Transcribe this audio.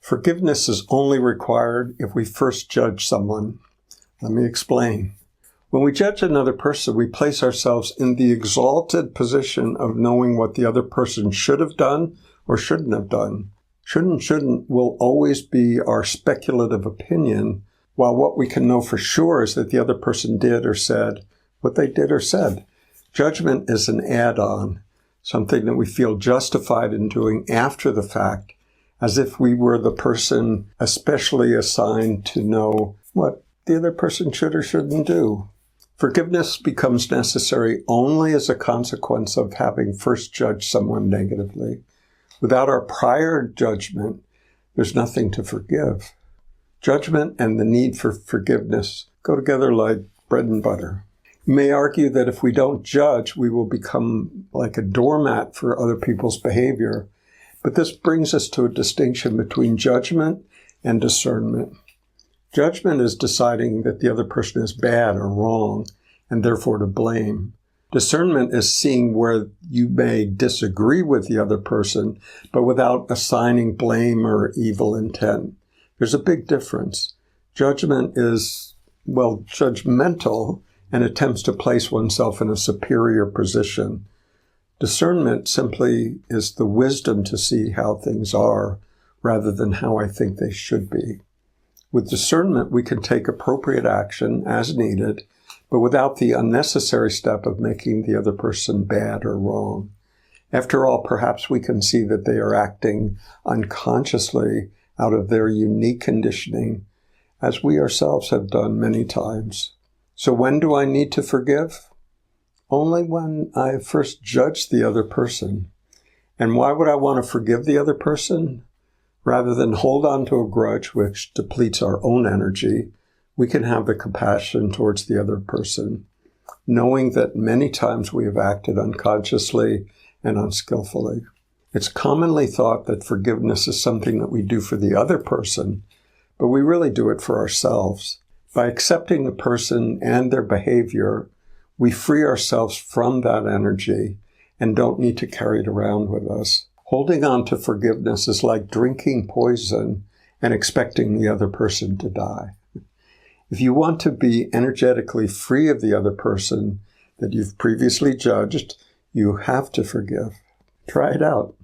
Forgiveness is only required if we first judge someone. Let me explain. When we judge another person, we place ourselves in the exalted position of knowing what the other person should have done or shouldn't have done. Shouldn't will always be our speculative opinion, while what we can know for sure is that the other person did or said what they did or said. Judgment is an add-on, something that we feel justified in doing after the fact, as if we were the person especially assigned to know what the other person should or shouldn't do. Forgiveness becomes necessary only as a consequence of having first judged someone negatively. Without our prior judgment, there's nothing to forgive. Judgment and the need for forgiveness go together like bread and butter. You may argue that if we don't judge, we will become like a doormat for other people's behavior. But this brings us to a distinction between judgment and discernment. Judgment is deciding that the other person is bad or wrong, and therefore to blame. Discernment is seeing where you may disagree with the other person, but without assigning blame or evil intent. There's a big difference. Judgment is, judgmental and attempts to place oneself in a superior position. Discernment simply is the wisdom to see how things are rather than how I think they should be. With discernment, we can take appropriate action as needed, but without the unnecessary step of making the other person bad or wrong. After all, perhaps we can see that they are acting unconsciously out of their unique conditioning, as we ourselves have done many times. So when do I need to forgive? Only when I have first judged the other person. And why would I want to forgive the other person? Rather than hold on to a grudge which depletes our own energy, we can have the compassion towards the other person, knowing that many times we have acted unconsciously and unskillfully. It's commonly thought that forgiveness is something that we do for the other person, but we really do it for ourselves. By accepting the person and their behavior, we free ourselves from that energy and don't need to carry it around with us. Holding on to forgiveness is like drinking poison and expecting the other person to die. If you want to be energetically free of the other person that you've previously judged, you have to forgive. Try it out.